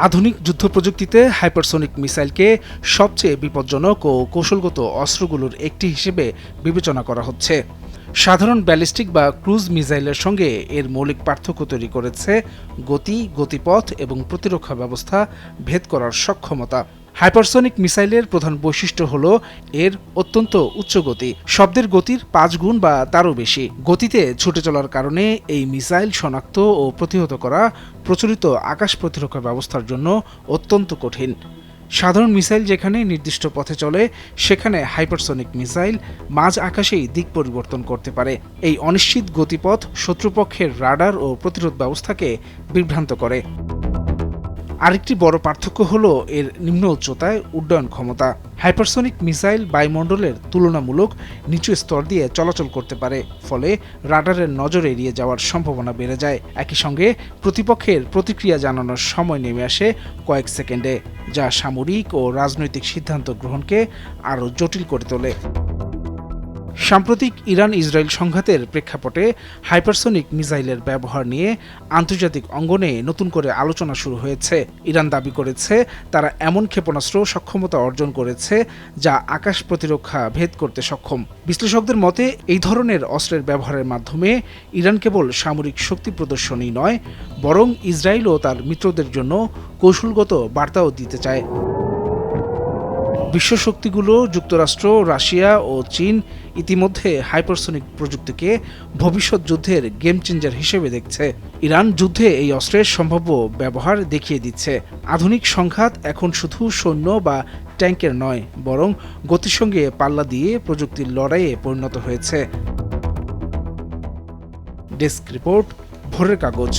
আধুনিক যুদ্ধ প্রযুক্তিতে হাইপারসোনিক মিসাইলকে সবচেয়ে বিপজ্জনক ও কৌশলগত অস্ত্রগুলোর একটি হিসেবে বিবেচনা করা হচ্ছে। সাধারণ ব্যালিস্টিক বা ক্রুজ মিসাইলের সঙ্গে এর মৌলিক পার্থক্য তৈরি করেছে গতি, গতিপথ এবং প্রতিরক্ষা ব্যবস্থা ভেদ করার সক্ষমতা। হাইপারসোনিক মিসাইলের প্রধান বৈশিষ্ট্য হল এর অত্যন্ত উচ্চ গতি, শব্দের গতির 5 গুণ বা তারও বেশি। গতিতে ছুটে চলার কারণে এই মিসাইল শনাক্ত ও প্রতিহত করা প্রচলিত আকাশ প্রতিরক্ষা ব্যবস্থার জন্য অত্যন্ত কঠিন। সাধারণ মিসাইল যেখানে নির্দিষ্ট পথে চলে, সেখানে হাইপারসোনিক মিসাইল মাঝ আকাশেই দিক পরিবর্তন করতে পারে। এই অনিশ্চিত গতিপথ শত্রুপক্ষের রাডার ও প্রতিরোধ ব্যবস্থাকে বিভ্রান্ত করে। আরেকটি বড় পার্থক্য হল এর নিম্ন উচ্চতায় উড্ডয়ন ক্ষমতা। হাইপারসোনিক মিসাইল বায়ুমণ্ডলের তুলনামূলক নিচু স্তর দিয়ে চলাচল করতে পারে, ফলে রাডারের নজর এড়িয়ে যাওয়ার সম্ভাবনা বেড়ে যায়। একই সঙ্গে প্রতিপক্ষের প্রতিক্রিয়া জানানোর সময় নেমে আসে কয়েক সেকেন্ডে, যা সামরিক ও রাজনৈতিক সিদ্ধান্ত গ্রহণকে আরও জটিল করে তোলে। সাম্প্রতিক ইরান ইসরায়েল সংঘাতের প্রেক্ষাপটে হাইপারসোনিক মিসাইলের ব্যবহার নিয়ে আন্তর্জাতিক অঙ্গনে নতুন করে আলোচনা শুরু হয়েছে। ইরান দাবি করেছে তারা এমন ক্ষেপণাস্ত্র সক্ষমতা অর্জন করেছে যা আকাশ প্রতিরক্ষা ভেদ করতে সক্ষম। বিশ্লেষকদের মতে এই ধরনের অস্ত্রের ব্যবহারের মাধ্যমে ইরান কেবল সামরিক শক্তি প্রদর্শনই নয়, বরং ইসরায়েল ও তার মিত্রদের জন্য কৌশলগত বার্তাও দিতে চায়। বিশ্বশক্তিগুলো যুক্তরাষ্ট্র, রাশিয়া ও চীন ইতিমধ্যে হাইপারসোনিক প্রযুক্তিকে ভবিষ্যৎ যুদ্ধের গেম চেঞ্জার হিসেবে দেখছে। ইরান যুদ্ধে এই অস্ত্রের সম্ভাব্য ব্যবহার দেখিয়ে দিচ্ছে। আধুনিক সংঘাত এখন শুধু সৈন্য বা ট্যাঙ্কের নয়, বরং গতির সঙ্গে পাল্লা দিয়ে প্রযুক্তির লড়াইয়ে পরিণত হয়েছে। ডেস্ক রিপোর্ট, ভোরের কাগজ।